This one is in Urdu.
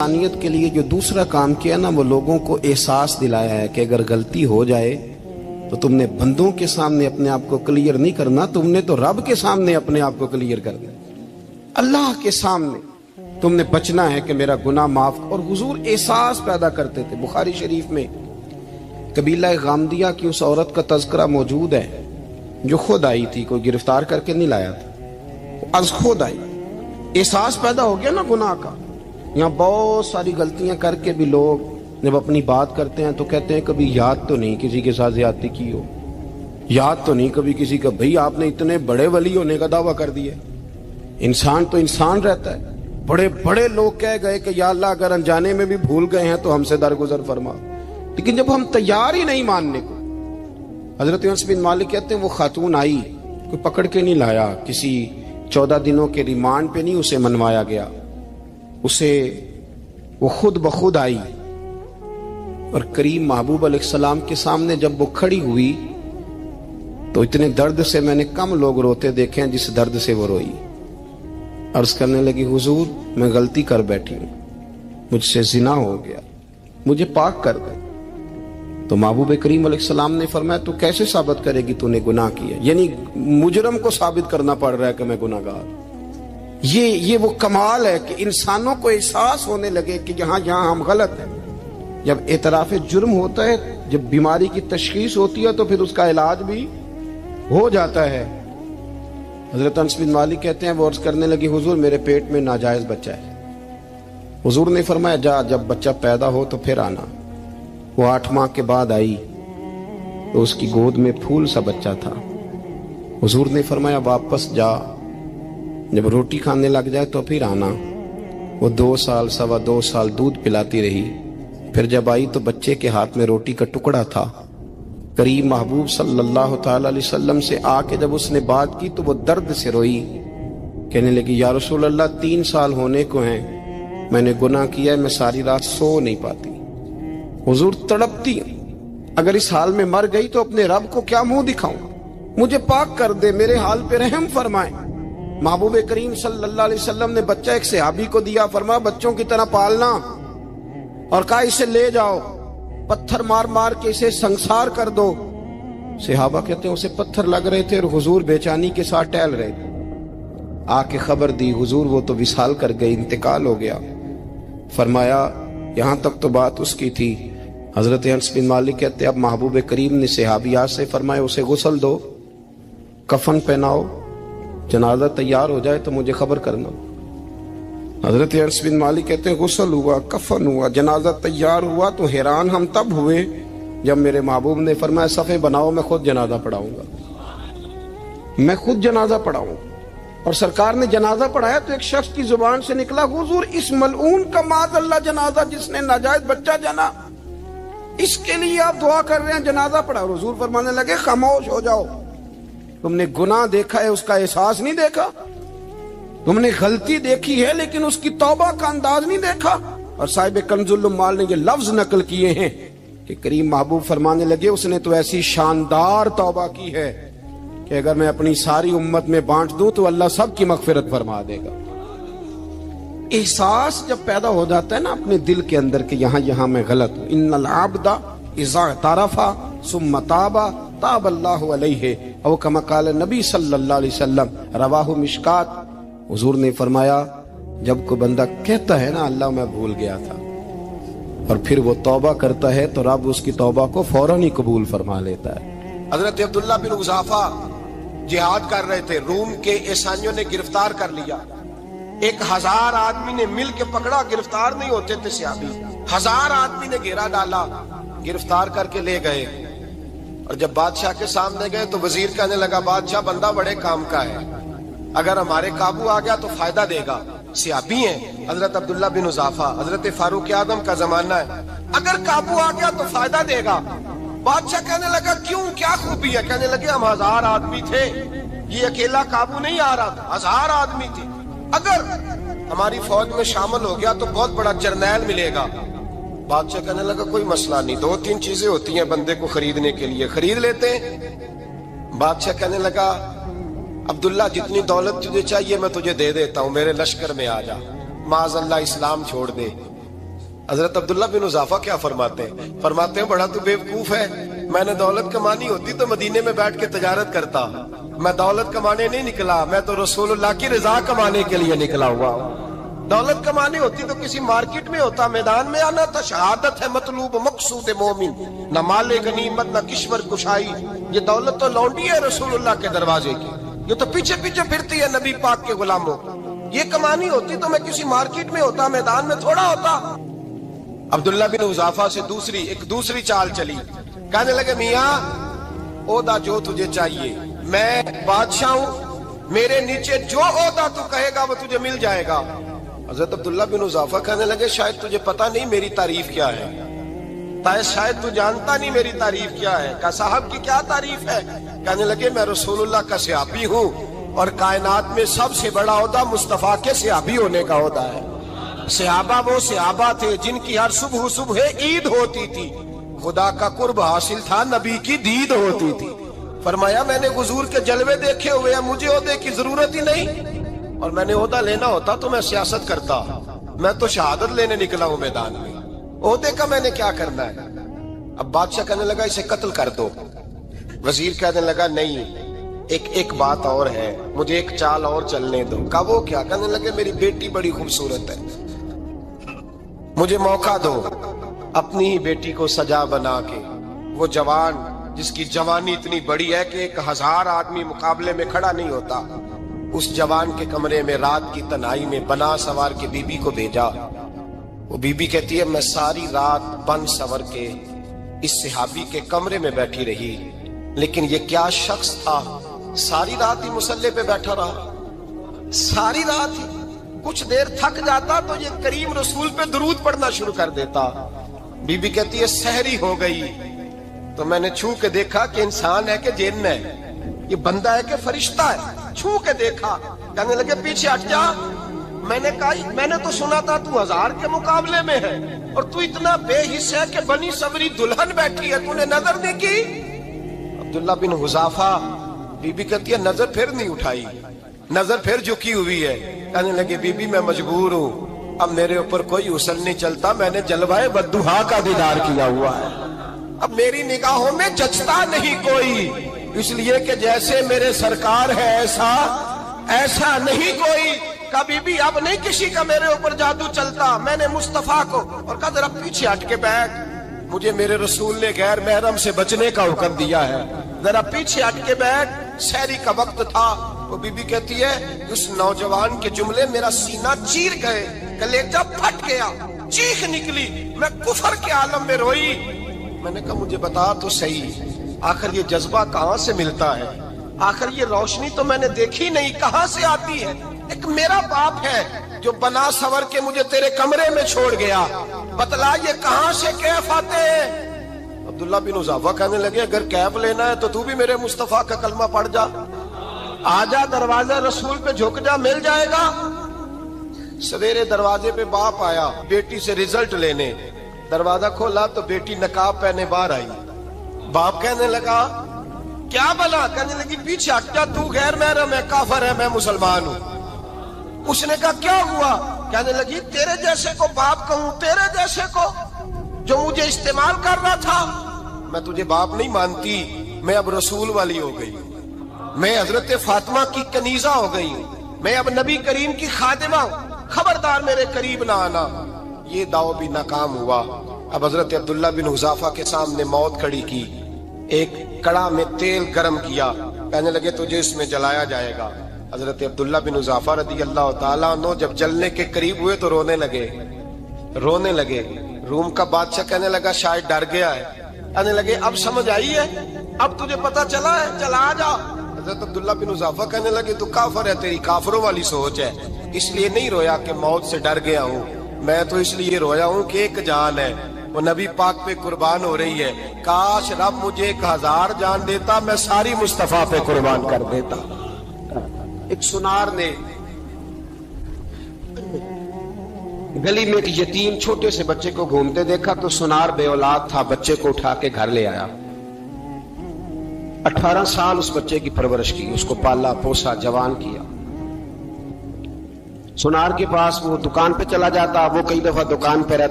انسانیت کے لیے جو دوسرا کام کیا نا، وہ لوگوں کو احساس دلایا ہے کہ اگر غلطی ہو جائے تو تم نے بندوں کے سامنے اپنے آپ کو کلیئر نہیں کرنا، تم نے تو رب کے سامنے اپنے آپ کو کلیئر کرنا، اللہ کے سامنے تم نے بچنا ہے کہ میرا گناہ معاف۔ اور حضور احساس پیدا کرتے تھے۔ بخاری شریف میں قبیلہ غامدیہ کی اس عورت کا تذکرہ موجود ہے جو خود آئی تھی، کوئی گرفتار کر کے نہیں لایا تھا، از خود آئی۔ احساس پیدا ہو گیا نا گناہ کا۔ یہاں بہت ساری غلطیاں کر کے بھی لوگ جب اپنی بات کرتے ہیں تو کہتے ہیں کبھی یاد تو نہیں کسی کے ساتھ زیادتی کی ہو، یاد تو نہیں کبھی کسی کا، بھئی آپ نے اتنے بڑے ولی ہونے کا دعویٰ کر دیا۔ انسان تو انسان رہتا ہے۔ بڑے بڑے لوگ کہہ گئے کہ یا اللہ اگر انجانے میں بھی بھول گئے ہیں تو ہم سے درگزر فرما، لیکن جب ہم تیار ہی نہیں ماننے کو۔ حضرت انس بن مالک کہتے ہیں وہ خاتون آئی، کوئی پکڑ کے نہیں لایا، کسی 14 دنوں کے ریمانڈ پہ نہیں اسے منوایا گیا، اسے وہ خود بخود آئی اور کریم محبوب علیہ السلام کے سامنے جب وہ کھڑی ہوئی تو اتنے درد سے میں نے کم لوگ روتے دیکھے ہیں جس درد سے وہ روئی۔ عرض کرنے لگی حضور میں غلطی کر بیٹھی ہوں، مجھ سے زنا ہو گیا، مجھے پاک کر دے۔ تو محبوب کریم علیہ السلام نے فرمایا تو کیسے ثابت کرے گی تو نے گناہ کیا؟ یعنی مجرم کو ثابت کرنا پڑ رہا ہے کہ میں گناہ گار۔ یہ وہ کمال ہے کہ انسانوں کو احساس ہونے لگے کہ یہاں ہم غلط ہیں۔ جب اعتراف جرم ہوتا ہے، جب بیماری کی تشخیص ہوتی ہے تو پھر اس کا علاج بھی ہو جاتا ہے۔ حضرت انس بن مالک کہتے ہیں وہ عرض کرنے لگی حضور میرے پیٹ میں ناجائز بچہ ہے۔ حضور نے فرمایا جا جب بچہ پیدا ہو تو پھر آنا۔ وہ 8 ماہ کے بعد آئی تو اس کی گود میں پھول سا بچہ تھا۔ حضور نے فرمایا واپس جا، جب روٹی کھانے لگ جائے تو پھر آنا۔ وہ 2 سال 2.25 سال دودھ پلاتی رہی، پھر جب آئی تو بچے کے ہاتھ میں روٹی کا ٹکڑا تھا۔ کریم محبوب صلی اللہ تعالی علیہ وسلم سے آ کے جب اس نے بات کی تو وہ درد سے روئی، کہنے لگی یا رسول اللہ 3 سال ہونے کو ہیں، میں نے گناہ کیا ہے، میں ساری رات سو نہیں پاتی۔ حضور تڑپتی اگر اس حال میں مر گئی تو اپنے رب کو کیا منہ دکھاؤں، مجھے پاک کر دے، میرے حال پہ رحم فرمائے۔ محبوب کریم صلی اللہ علیہ وسلم نے بچہ ایک صحابی کو دیا، فرمایا بچوں کی طرح پالنا، اور کہا اسے لے جاؤ، پتھر مار مار کے اسے سنسار کر دو۔ صحابہ کہتے ہیں اسے پتھر لگ رہے تھے اور حضور بے چینی کے ساتھ ٹہل رہے تھے۔ آ کے خبر دی حضور وہ تو وصال کر گئی، انتقال ہو گیا۔ فرمایا یہاں تک تو بات اس کی تھی۔ حضرت انس بن مالک کہتے اب محبوب کریم نے صحابیات سے فرمایا اسے غسل دو، کفن پہناؤ، جنازہ تیار ہو جائے تو مجھے خبر کرنا۔ حضرت انس بن مالک کہتے ہیں غسل ہوا، کفن ہوا، جنازہ تیار ہوا تو حیران ہم تب ہوئے جب میرے محبوب نے فرمایا صفے بناؤ، میں خود جنازہ پڑھاؤں گا، میں خود جنازہ پڑھاؤں گا۔ اور سرکار نے جنازہ پڑھایا تو ایک شخص کی زبان سے نکلا حضور اس ملعون کا معاذ اللہ جنازہ جس نے ناجائز بچہ جنا، اس کے لیے آپ دعا کر رہے ہیں، جنازہ پڑھا۔ اور حضور فرمانے لگے خاموش ہو جاؤ، تم نے گناہ دیکھا ہے اس کا احساس نہیں دیکھا، تم نے غلطی دیکھی ہے لیکن اس کی توبہ کا انداز نہیں دیکھا۔ اور صاحب کنز العمال نے یہ لفظ نقل کیے ہیں کہ کریم محبوب فرمانے لگے اس نے تو ایسی شاندار توبہ کی ہے کہ اگر میں اپنی ساری امت میں بانٹ دوں تو اللہ سب کی مغفرت فرما دے گا۔ احساس جب پیدا ہو جاتا ہے نا اپنے دل کے اندر کہ یہاں میں غلط ہوں، ان العبد اذا اعترف ثم تاب تاب اللہ علیہ او کما قال نبی صلی اللہ علیہ وسلم، رواہ مشکات۔ حضور نے فرمایا جب کوئی بندہ کہتا ہے نا اللہ میں بھول گیا تھا اور پھر وہ توبہ کرتا ہے تو رب اس کی توبہ کو فوراً ہی قبول فرما لیتا ہے۔ حضرت عبداللہ بن حذافہ جہاد کر رہے تھے، روم کے عیسائیوں نے گرفتار کر لیا، 1000 آدمی نے مل کے پکڑا، گرفتار نہیں ہوتے تھے صحابی، 1000 آدمی نے گھیرا ڈالا، گرفتار کر کے لے گئے۔ اور جب بادشاہ کے سامنے گئے تو وزیر کہنے لگا بادشاہ بندہ بڑے کام کا ہے، اگر ہمارے قابو آ گیا تو فائدہ دے گا۔ صحابی ہیں حضرت عبداللہ بن حذافہ، حضرت فاروق اعظم کا زمانہ ہے، اگر قابو آ گیا تو فائدہ دے گا۔ بادشاہ کہنے لگا کیوں، کیا خوبی ہے؟ کہنے لگے ہم 1000 آدمی تھے، یہ اکیلا قابو نہیں آ رہا تھا، 1000 آدمی تھے، اگر ہماری فوج میں شامل ہو گیا تو بہت بڑا جرنیل ملے گا۔ بادشاہ کہنے لگا کوئی مسئلہ نہیں، 2-3 چیزیں ہوتی ہیں بندے کو خریدنے کے لیے، خرید لیتے ہیں۔ بادشاہ کہنے لگا عبداللہ جتنی دولت تجھے چاہیے میں تجھے دے دیتا ہوں، میرے لشکر میں آ جا، معاذ اللہ اسلام چھوڑ دے۔ حضرت عبداللہ بن حذافہ کیا فرماتے ہیں بڑا تو بیوقوف ہے، میں نے دولت کمانی ہوتی تو مدینے میں بیٹھ کے تجارت کرتا، میں دولت کمانے نہیں نکلا، میں تو رسول اللہ کی رضا کمانے کے لیے نکلا ہوا ہوں۔ دولت کمانی ہوتی تو کسی مارکیٹ میں ہوتا، میدان میں آنا تھا۔ شہادت ہے مطلوب مقصود مومن، نہ مال غنیمت نہ کشور کشائی، یہ دولت تو لونڈی ہے رسول اللہ کے دروازے کی، یہ تو پیچھے پیچھے پھرتی ہے نبی پاک کے غلاموں، یہ کمانی ہوتی تو میں کسی مارکیٹ میں ہوتا، میدان میں تھوڑا ہوتا۔ عبداللہ بن حذافہ سے ایک دوسری چال چلی، کہنے لگے میاں عہدہ جو تجھے چاہیے، میں بادشاہ ہوں، میرے نیچے جو عہدہ تو کہے گا وہ تجھے مل جائے گا۔ حضرت عبداللہ بن حذافہ کہنے لگے شاید تجھے پتہ نہیں میری تعریف کیا ہے، شاید تو جانتا نہیں میری تعریف کیا ہے۔ کہا صاحب کی کیا تعریف ہے؟ کہنے لگے میں رسول اللہ کا صحابی ہوں اور کائنات میں سب سے بڑا عہدہ مصطفیٰ کے صحابی ہونے کا عہدہ ہے۔ صحابہ وہ صحابہ تھے جن کی ہر صبح عید ہوتی تھی، خدا کا قرب حاصل تھا، نبی کی دید ہوتی تھی۔ فرمایا میں نے حضور کے جلوے دیکھے ہوئے ہیں، مجھے عہدے کی ضرورت ہی نہیں، اور میں نے عہدہ لینا ہوتا تو میں سیاست کرتا، میں تو شہادت لینے نکلا ہوں میدان میں، عہدے کا میں نے کیا کرنا ہے۔ اب بادشاہ کہنے لگا اسے قتل کر دو، وزیر کہنے لگا نہیں ایک بات اور ہے، مجھے ایک چال اور چلنے دو۔ کہا وہ کیا؟ کہنے لگے میری بیٹی بڑی خوبصورت ہے، مجھے موقع دو اپنی ہی بیٹی کو سجا بنا کے، وہ جوان جس کی جوانی اتنی بڑی ہے کہ 1000 آدمی مقابلے میں کھڑا نہیں ہوتا، اس جوان کے کمرے میں رات کی تنہائی میں بنا سوار کے بی بی کو بھیجا۔ وہ بی بی کہتی ہے میں ساری رات بن سور کے اس صحابی کے کمرے میں بیٹھی رہی، لیکن یہ کیا شخص تھا، ساری رات ہی مسلح پہ بیٹھا رہا، ساری رات ہی، کچھ دیر تھک جاتا تو یہ کریم رسول پہ درود پڑھنا شروع کر دیتا۔ بی بی کہتی ہے سحری ہو گئی تو میں نے چھو کے دیکھا کہ انسان ہے کہ جن ہے، یہ بندہ ہے کہ فرشتہ ہے، چھو کے دیکھا۔ کہنے لگے پیچھے ہٹ جا، میں نے کہا میں نے تو سنا تھا تو 1000 کے مقابلے میں ہے اور تو اتنا بے حس ہے کہ بنی صبری دلہن بیٹھی ہے، تو نے نظر نہیں کی؟ عبداللہ بن حذافہ، بی بی کہتی ہے نظر پھر نہیں اٹھائی، نظر پھر جھکی ہوئی ہے۔ کہنے لگے بی بی میں مجبور ہوں، اب میرے اوپر کوئی حسن نہیں چلتا، میں نے جلوہ بدوحا کا دیدار کیا ہوا ہے، اب میری نگاہوں میں جچتا نہیں کوئی، اس لیے کہ جیسے میرے سرکار ہے ایسا نہیں کوئی۔ کبھی بھی اب نہیں کسی کا میرے اوپر جادو چلتا، میں نے مصطفیٰ کو، اور کہا ذرا پیچھے ہٹ کے بیٹھ، مجھے میرے رسول نے غیر محرم سے بچنے کا حکم دیا ہے، ذرا پیچھے ہٹ کے بیٹھ۔ سحری کا وقت تھا، وہ بی بی کہتی ہے اس نوجوان کے جملے میرا سینہ چیر گئے، کلیجہ پھٹ گیا، چیخ نکلی، میں کفر کے عالم میں روئی۔ میں نے کہا مجھے بتا تو صحیح، آخر یہ جذبہ کہاں سے ملتا ہے، آخر یہ روشنی تو میں نے دیکھی نہیں، کہاں سے آتی ہے؟ ایک میرا باپ ہے جو بنا سور کے مجھے تیرے کمرے میں چھوڑ گیا، بتلا یہ کہاں سے کیف آتے ہیں؟ عبداللہ بن حذافہ کہنے لگے اگر کیف لینا ہے تو تو بھی میرے مصطفیٰ کا کلمہ پڑھ جا، آجا دروازے رسول پہ جھک جا، مل جائے گا۔ سویرے دروازے پہ باپ آیا بیٹی سے رزلٹ لینے، دروازہ کھولا تو بیٹی نقاب پہنے باہر آئی، باپ کہنے لگا کیا بلا؟ کہنے لگی پیچھے ہٹ جا، تو غیر محرم ہے، کافر ہے، میں مسلمان ہوں۔ اس نے کہا کیا ہوا؟ کہنے لگی تیرے جیسے کو باپ کہوں، تیرے جیسے کو جو مجھے استعمال کر رہا تھا، میں تجھے باپ نہیں مانتی، میں اب رسول والی ہو گئی، میں حضرت فاطمہ کی کنیزہ ہو گئی، میں اب نبی کریم کی خادمہ ہوں، خبردار میرے قریب نہ آنا۔ یہ داؤ بھی ناکام ہوا۔ اب حضرت عبداللہ بن حذافہ کے سامنے موت کھڑی کی، ایک کڑا میں تیل گرم کیا، کہنے لگے تجھے اس میں جلایا جائے گا۔ حضرت عبداللہ بن حذافہ رضی اللہ تعالیٰ عنہ جب جلنے کے قریب ہوئے تو رونے لگے۔ روم کا بادشاہ کہنے لگا شاید ڈر گیا ہے، کہنے لگے اب سمجھ آئی ہے، اب تجھے پتا چلا ہے، چلا آ جا۔ حضرت عبداللہ بن حذافہ کہنے لگے تو کافر ہے، تیری کافروں والی سوچ ہے، اس لیے نہیں رویا کہ موت سے ڈر گیا ہوں، میں تو اس لیے رویا ہوں کہ ایک جان ہے، وہ نبی پاک پہ قربان ہو رہی ہے، کاش رب مجھے 1000 جان دیتا، میں ساری مصطفیٰ پہ قربان کر دیتا۔ ایک سنار نے گلی میں ایک یتیم چھوٹے سے بچے کو گھومتے دیکھا تو سنار بے اولاد تھا، بچے کو اٹھا کے گھر لے آیا، 18 سال اس بچے کی پرورش کی، اس کو پالا پوسا جوان کیا۔ سنار کے پاس وہ دکان پہ چلا جاتا، وہ کئی دفعہ دکان پہ رہتا